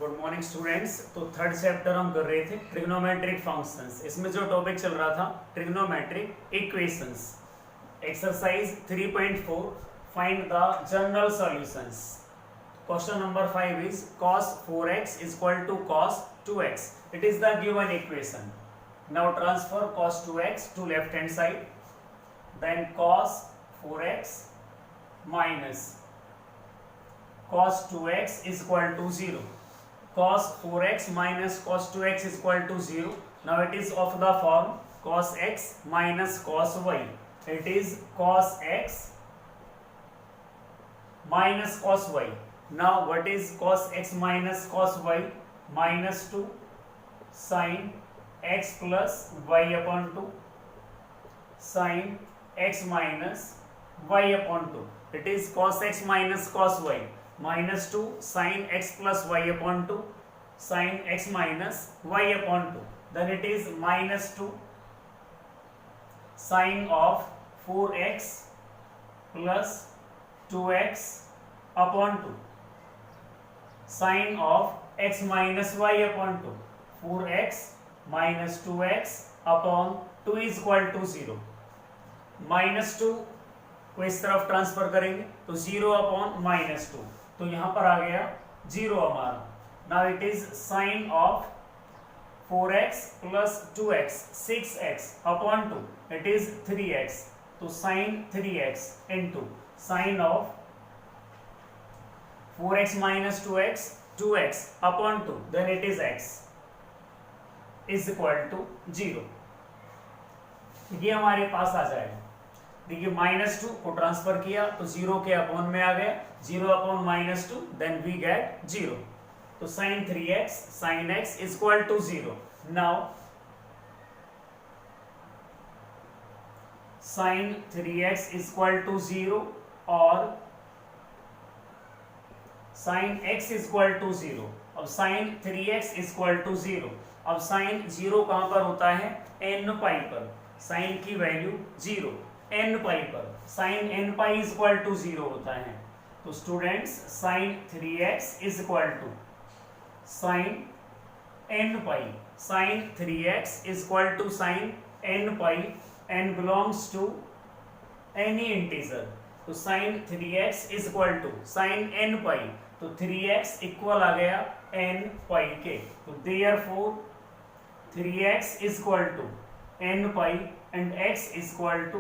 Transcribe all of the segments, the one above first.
Good morning students. तो third chapter हम कर रहे थे ट्रिग्नोमेट्रिक फंक्शंस। इसमें जो टॉपिक चल रहा था trigonometric equations. Exercise 3.4 find the general solutions. Question number 5 is cos 4x is equal to cos 2x. It is the given equation. Now transfer cos 2x to left hand side. Then cos 4x minus cos 2x is equal to 0. Cos 4x minus cos 2x is equal to 0. Now it is of the form cos x minus cos y. It is cos x minus cos y. Now what is cos x minus cos y? Minus 2 sin x plus y upon 2 sin x minus y upon 2. It is cos x minus cos y. Minus 2 sin x plus y upon 2 sin x minus y upon 2. Then it is minus 2 sin of 4x plus 2x upon 2 sin of x minus y upon 2. 4x minus 2x upon 2 is equal to 0. Minus 2 को इस तरफ transfer करेंगे तो 0 upon minus 2, तो यहां पर आ गया 0 हमारा. Now it is sine of 4x plus 2x 6x upon 2, it is 3x, तो sine 3x into sine of 4x minus 2x 2x upon 2, then it is x is equal to 0. ये हमारे पास आ जाएगा. देखिए माइनस 2 को transfer किया तो 0 के upon में आ गया, 0 upon minus 2, then we get 0. तो sine 3x sine x is equal to 0. Now sine 3x is equal to 0 और sine x is equal to 0. अब sign 3x is equal to 0. अब साइन 0 कहां पर होता है? n पाई पर. Sign की वैल्यू 0 n पाई पर. Sine n pi is equal to 0 होता है. तो students sine 3x is equal to sine n pi. Sine 3x is equal to sine n pi. n belongs to any integer. तो sine 3x is equal to sine n pi, तो 3x equal आ गया n pi के. तो therefore 3x is equal to n pi and x is equal to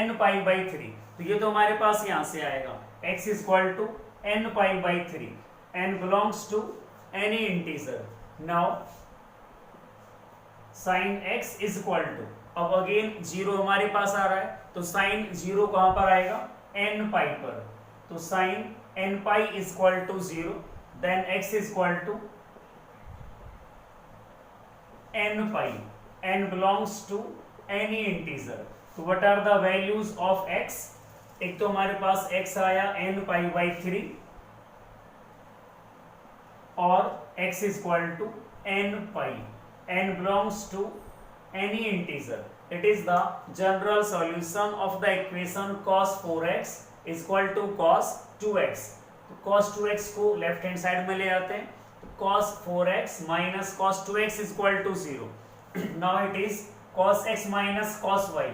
n pi by 3. तो ये तो हमारे पास यहां से आएगा x is equal to n pi by 3. n belongs to any integer. Now sine x is equal to, अब again 0 हमारे पास आ रहा है, तो साइन 0 कहां पर आएगा? n पाई पर. तो sine n pi is equal to 0, then x is equal to n pi. n belongs to any integer. तो what are the values of x? एक तो हमारे पास x आया n पाई बाई 3 और x is equal to n pi. n belongs to any integer. It is the general solution of the equation cos 4x is equal to cos 2x. तो cos 2x को left hand side में ले आते हैं. तो cos 4x minus cos 2x is equal to 0. Now it is cos x minus cos y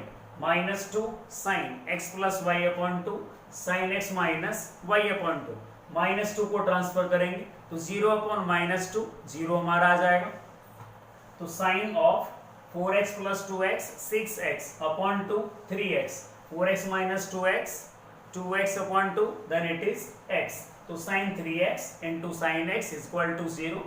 minus 2 sin x plus y upon 2 sin x minus y upon 2. Minus 2 को transfer करेंगे तो 0 upon minus 2, 0 हमारा आ जाएगा. तो sine of 4x plus 2x 6x upon 2 3x. 4x minus 2x 2x upon 2, then it is x. तो sin 3x into sin x is equal to 0.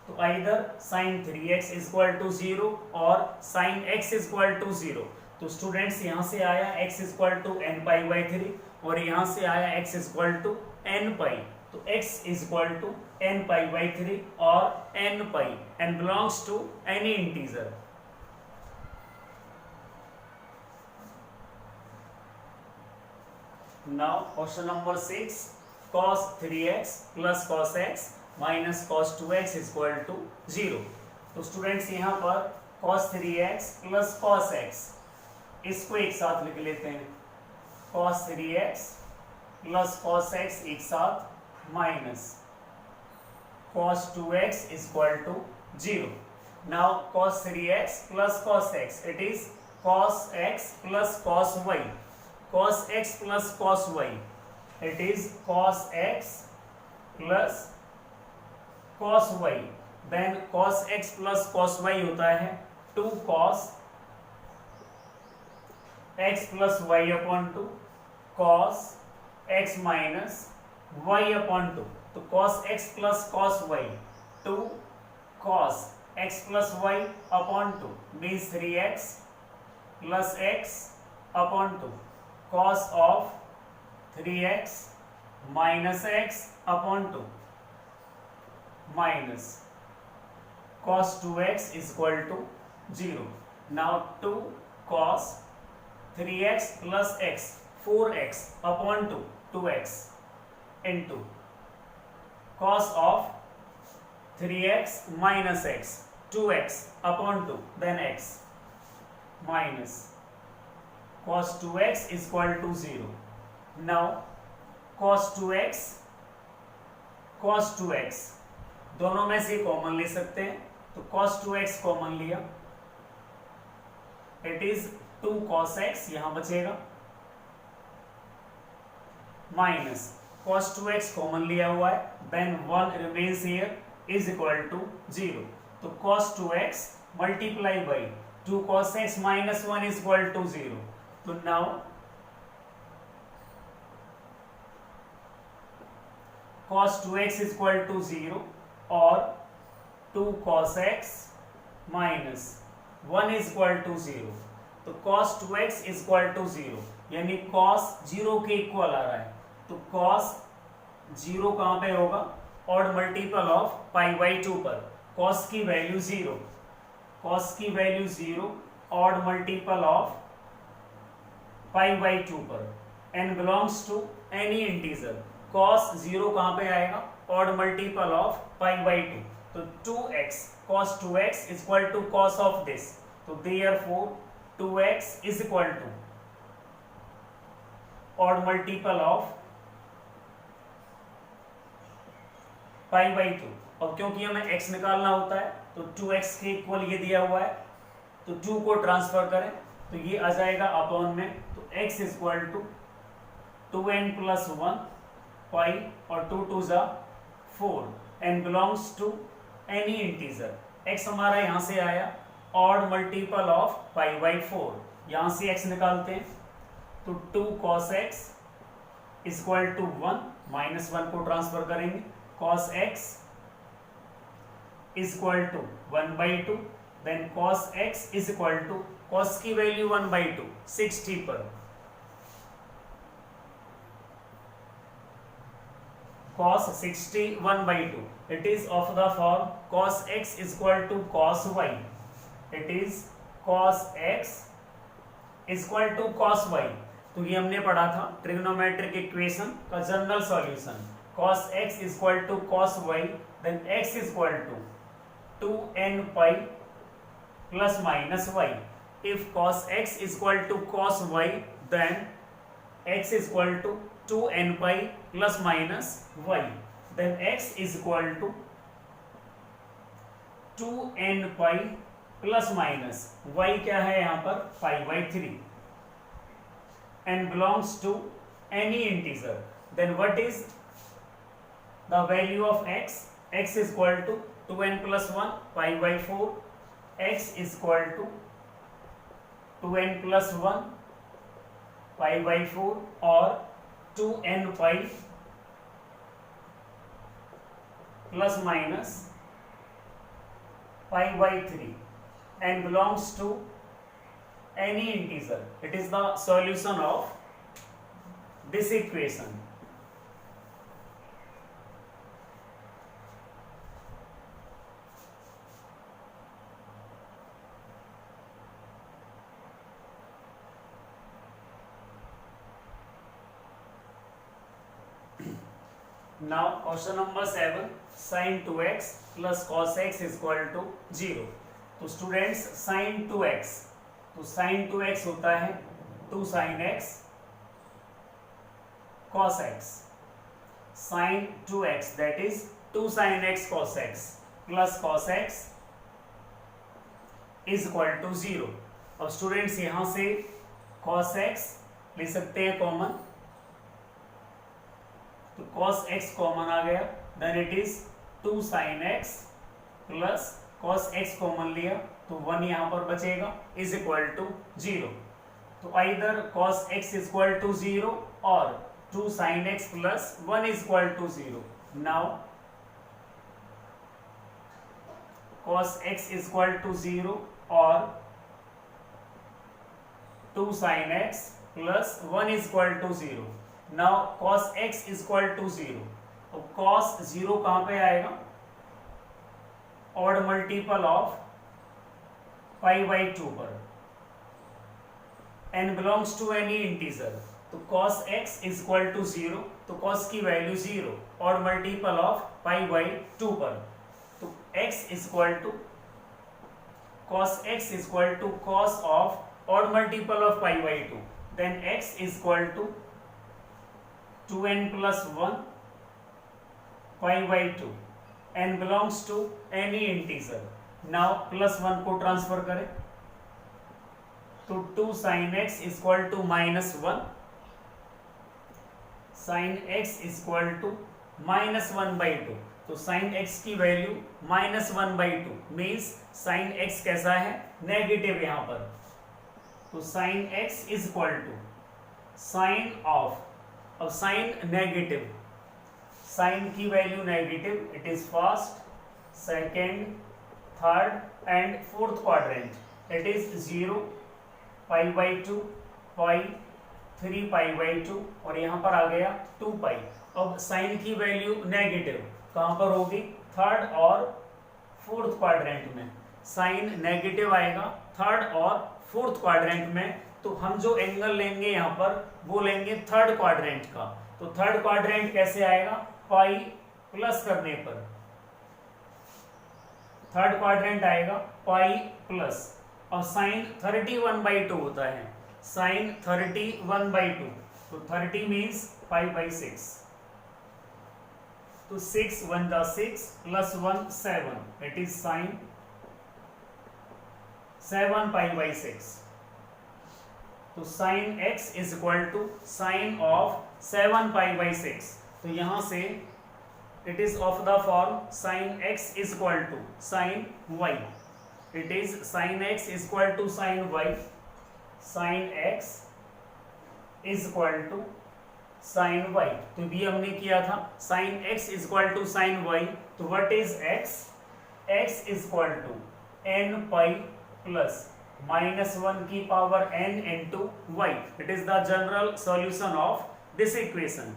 तो either sin 3x is equal to 0 और sin x is equal to 0. तो students यहाँ से आया x is equal to n pi by 3 और यहाँ से आया x is equal to n pi. तो x is equal to n pi by 3 और n pi. n belongs to any integer. Now question number 6, cos 3x plus cos x minus cos 2x is equal to 0. तो students यहाँ पर cos 3x plus cos x, इसको एक साथ लिख लेते हैं. cos 3x plus cos x एक साथ minus cos 2x is equal to 0. Now cos 3x plus cos x, it is cos x plus cos y. Cos x plus cos y, it is cos x plus cos y. Then cos x plus cos y होता है 2 cos x plus y upon 2 cos x minus y upon 2. तो cos x plus cos y 2 cos x plus y upon 2 means 3x plus x upon 2 cos of 3x minus x upon 2 minus cos 2x is equal to 0. Now 2 cos 3x plus x 4x upon 2 2x into cos of 3x minus x 2x upon 2 then x minus cos 2x is equal to 0. Now cos 2x दोनों में से common ले सकते हैं, तो cos 2x common लिया, it is 2 cos x यहां बचेगा माइनस cos 2x कॉमन लिया हुआ है, then 1 remains here is equal to 0. तो cos 2x multiply by 2 cos x minus 1 is equal to 0. तो now cos 2x is equal to 0 और 2 cos x minus 1 is equal to 0. तो cos 2x is equal to 0 यानी cos 0 के equal आ रहा है. तो cos 0 कहाँ पे होगा? Odd multiple of pi by 2 पर. cos की वैल्यू 0, cos की value 0 odd multiple of pi by 2 पर. n belongs to any integer. cos 0 कहाँ पे आएगा? Odd multiple of pi by 2. तो 2x cos 2x is equal to cos of this. तो therefore 2x is equal to odd multiple of pi by 2. और क्योंकि हमें x निकालना होता है तो 2x के इक्वल ये दिया हुआ है, तो 2 को ट्रांसफर करें तो ये आ जाएगा अपॉन में. तो x is equal to 2n plus 1 पाई और 2 2 जा 4. n belongs to any integer. x हमारा यहाँ से आया odd multiple of pi by 4. यहाँ से x निकालते हैं तो 2 cos x is equal to 1 minus 1 को ट्रांसफर करेंगे. cos x is equal to 1 by 2. then cos x is equal to cos की वैल्यू 1 by 2 60 पर. cos 60 1 by 2. It is of the form cos x is equal to cos y. It is cos x is equal to cos y. तो ये हमने पढ़ा था trigonometric equation का general solution. cos x is equal to cos y, then x is equal to 2n pi plus minus y. If cos x is equal to cos y, then x is equal to 2n pi plus minus y. Then x is equal to 2n pi plus minus y क्या है यहाँ पर? pi by 3. n belongs to any integer. Then what is the value of x? x is equal to 2n plus 1 pi by 4. x is equal to 2n plus 1 pi by 4 और 2n pi plus minus pi by 3. n belongs to any integer. It is the solution of this equation. Now question number 7, sin 2x plus cos x is equal to 0. तो students sin 2x, तो sin 2x होता है 2 sin x cos x. sin 2x that is 2 sin x cos x plus cos x is equal to 0। अब students यहां से cos x ले सकते हैं कॉमन, तो cos x कॉमन आ गया, then it is 2 sin x plus cos x common लिया तो 1 यहां पर बचेगा इज इक्वल टू 0। तो either cos x is equal to 0 और 2 sin x plus 1 is equal to 0। Now cos x is equal to 0 और 2 sin x plus 1 is equal to 0। Now cos x is equal to 0। तो cos 0 कहां पे आएगा? Odd multiple of pi by 2 पर, n belongs to any integer, तो cos x is equal to 0, तो cos की value 0, odd multiple of pi by 2 पर, तो x is equal to cos x is equal to cos of odd multiple of pi by 2, then x is equal to 2n plus 1 pi by 2, n belongs to any integer। now plus 1 को transfer करें तो 2 sin x is equal to minus 1, sin x is equal to minus 1 by 2, तो sin x की value minus 1 by 2 means sin x कैसा है? Negative यहां पर, तो sin x is equal to sine of, अब साइन नेगेटिव, साइन की value negative, it is first, second, third and fourth quadrant, it is 0, pi by 2, pi, 3 pi by 2 और यहाँ पर आ गया 2 पाई। अब साइन की वैल्यू नेगेटिव कहाँ पर होगी? थर्ड और फोर्थ क्वाड्रेंट में, साइन नेगेटिव आएगा थर्ड और फोर्थ क्वाड्रेंट में, तो हम जो एंगल लेंगे यहाँ पर वो लेंगे थर्ड क्वाड्रेंट का, तो थर्ड क्वाड्रेंट कैसे आएगा? पाई प्लस करने पर थर्ड क्वाड्रेंट आएगा पाई प्लस, और साइन 31 बाई 2 होता है, साइन 31 बाई 2, तो 30 मीन्स पाई बाई 6, तो 6 1 जा 6 plus 1 7, it is sine 7 pi by 6, तो sine x is equal to sine of 7 pi by 6, तो यहां से it is of the form sine x is equal to sine y, it is sine x is equal to sine y, sine x is equal to sine y, तो भी हमने किया था, sine x is equal to sine y, तो what is x? x is equal to n pi plus minus 1 की power n into y, it is the general solution of this equation.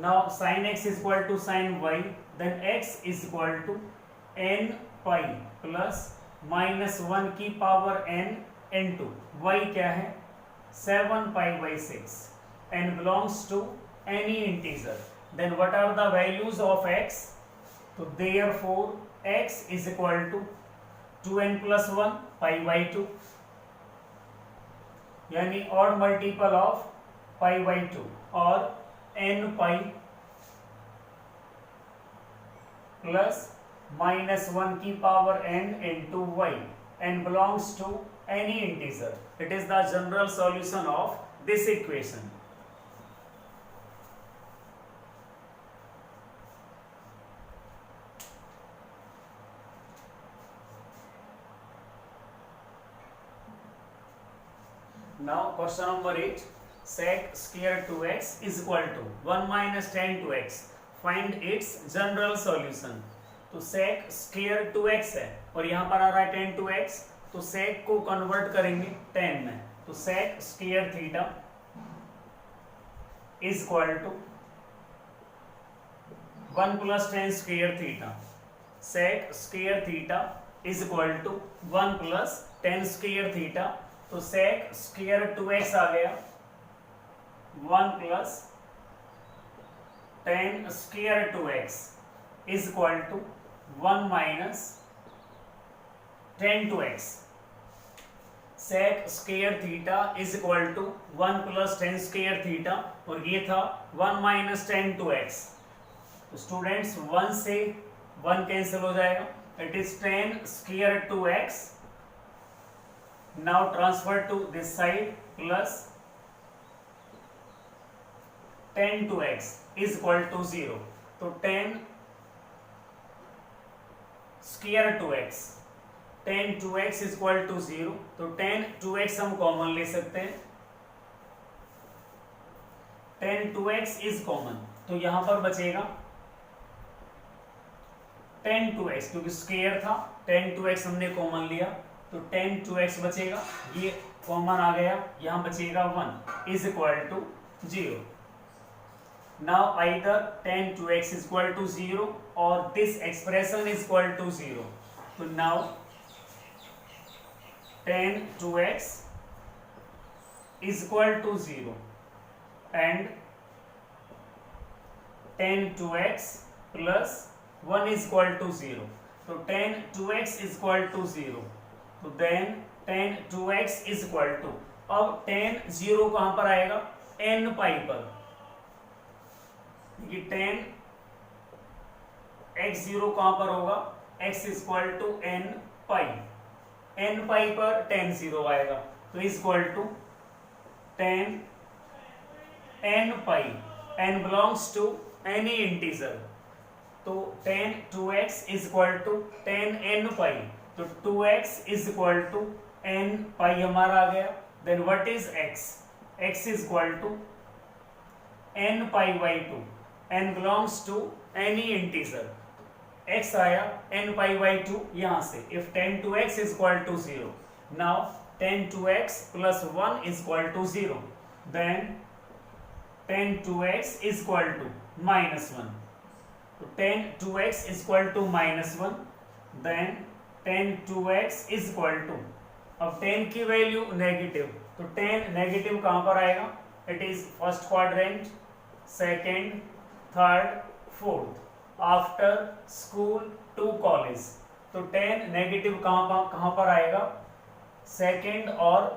Now sin x is equal to sin y, then x is equal to n pi plus minus 1 की power n into y क्या है? 7 pi by 6, n belongs to any integer, then what are the values of x? तो therefore x is equal to 2n plus 1 pi by 2, यानी odd multiple of pi by 2, और n pi plus minus 1 की power n into y, n belongs to any integer, it is the general solution of this equation। now question number 8, sec square 2x is equal to 1 minus tan 2x, find its general solution। तो sec square 2x है और यहाँ पर आ रहा है tan 2x, तो sec को convert करेंगे tan में, तो sec square theta is equal to 1 plus tan square theta, sec square theta is equal to 1 plus tan square theta, तो sec square 2x आ गया 1 plus tan square 2x is equal to 1 minus tan 2x, sec square theta is equal to 1 plus tan square theta, और ये था 1 minus tan 2x, तो students 1 से 1 cancel हो जाएगा, it is 10 square 2x. Now transfer to this side plus 10 2x is equal to 0. तो 10 square 2x, 10 2x is equal to 0. तो 10 2x हम कॉमन ले सकते हैं, 10 2x इज कॉमन. तो यहां पर बचेगा 10 2x, क्योंकि स्क्वायर था, 10 2x हमने कॉमन लिया तो 10 2x बचेगा, ये कॉमन आ गया, यहां बचेगा 1 is equal to 0. Now either 10 2x is equal to 0 और this expression is equal to 0. तो now 10 2x is equal to 0 and 10 2x plus 1 is equal to 0. तो 10 2x is equal to 0. तो then 10 2x is equal to, अब 10 0 कहां पर आएगा, n pi पर. ये 10 x 0 कहां पर होगा, x is equal to n pi. n pi पर 10 0 आएगा तो is equal to 10 n pi. n belongs to any integer. तो 10 2x is equal to 10 n pi. तो 2x is equal to n पाई हमारा आ गया. then what is x? x is equal to n pi by 2. n belongs to any integer. x आया n pi by 2 यहां से. if 10 2x is equal to 0, now 10 2x plus 1 is equal to 0, then 10 2x is equal to minus 1. तो 10 2x is equal to minus 1, then 10 2x is equal to, अब 10 की value negative, तो 10 negative कहां पर आएगा, it is first quadrant, second, third, fourth, after school to college. तो 10 negative कहां पर आएगा, सेकेंड और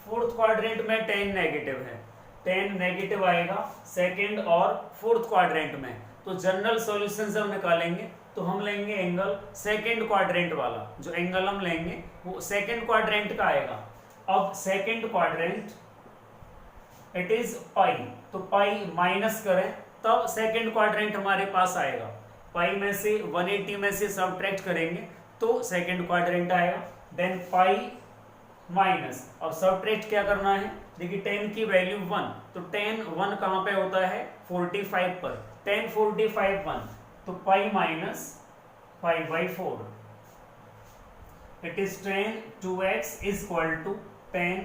फोर्थ क्वाड्रेंट में 10 नेगेटिव है. 10 नेगेटिव आएगा सेकेंड और फोर्थ क्वाड्रेंट में. तो जनरल सॉल्यूशन से हम निकालेंगे तो हम लेंगे एंगल सेकेंड क्वाड्रेंट वाला. जो एंगल हम लेंगे वो सेकेंड क्वाड्रेंट का आएगा. अब second quadrant it is pi, तो पाई माइनस करें तब सेकेंड क्वाड्रेंट हमारे पास आएगा. पाई में से 180 में से सब्ट्रैक्ट करेंगे तो सेकेंड क्वाड्रेंट आएगा. देन पाई माइनस, अब सब्ट्रैक्ट क्या करना है, देखिए 10 की वैल्यू 1, तो 10 1 कहां पे होता है, 45 पर. 10 45 1, तो pi minus pi by 4. It is 10 2x is equal to 10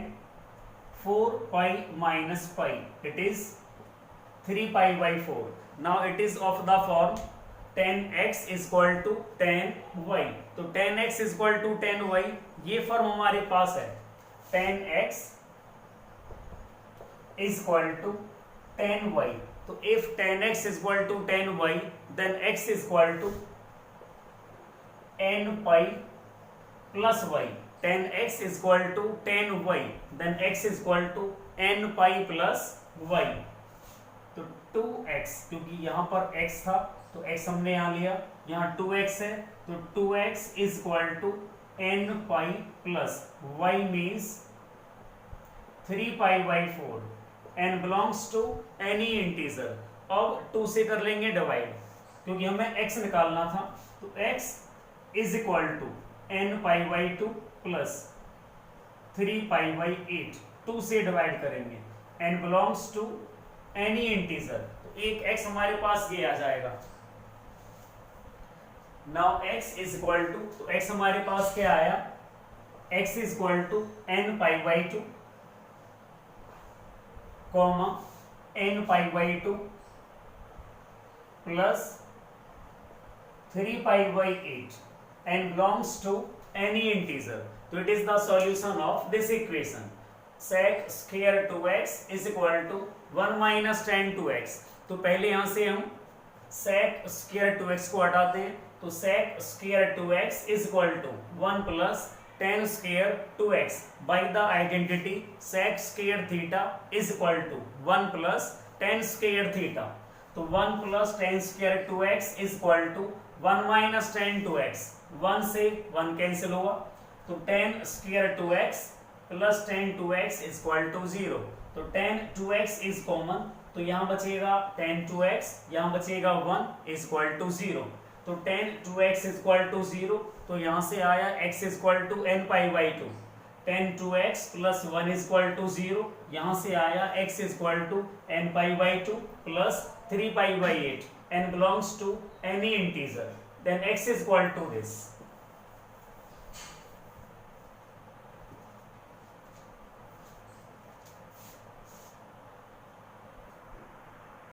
4 pi minus pi, it is 3 pi by 4. Now it is of the form 10x is equal to 10y. तो 10x is equal to 10y, ये form हमारे पास है. 10x is equal to 10y. तो if 10x is equal to 10y, then x is equal to n pi plus y. 10x is equal to 10y, then x is equal to n pi plus y. तो 2x, क्योंकि यहां पर x था तो x हमने यहां लिया, यहां 2x है तो 2x is equal to n pi plus y means 3 pi by 4. n belongs to any integer. अब 2 से कर लेंगे डिवाइड, क्योंकि हमें x निकालना था. तो x is equal to n pi by 2 plus 3 pi by 8. 2 से डिवाइड करेंगे, n belongs to any integer. तो एक x हमारे पास ये आ जाएगा. Now x is equal to, तो x हमारे पास क्या आया, x is equal to n pi by 2 comma n pi by 2 plus 3 pi by 8. n belongs to any integer. So it is the solution of this equation. Sec square 2x is equal to 1 minus tan 2x. तो पहले यहां से हम sec square 2x को हटाते हैं. तो sec square 2x is equal to 1 plus tan square 2x by the identity sec square theta is equal to 1 plus tan square theta. तो 1 plus 10 square 2x is equal to 1 minus 10 2x, 1 से 1 cancel हुआ, तो 10 square 2x plus 10 2x is equal to 0। तो 10 2x is common, तो यहाँ बचेगा 10 2x, यहाँ बचेगा 1 इज इक्वल टू 0। तो 10 2x इज इक्वल टू 0, तो यहाँ से आया x is equal to n pi by 2। 10 2x plus 1 is equal to 0, यहाँ से आया x is equal to n pi by 2 plus 3 pi by 8, n belongs to any integer, then x is equal to this।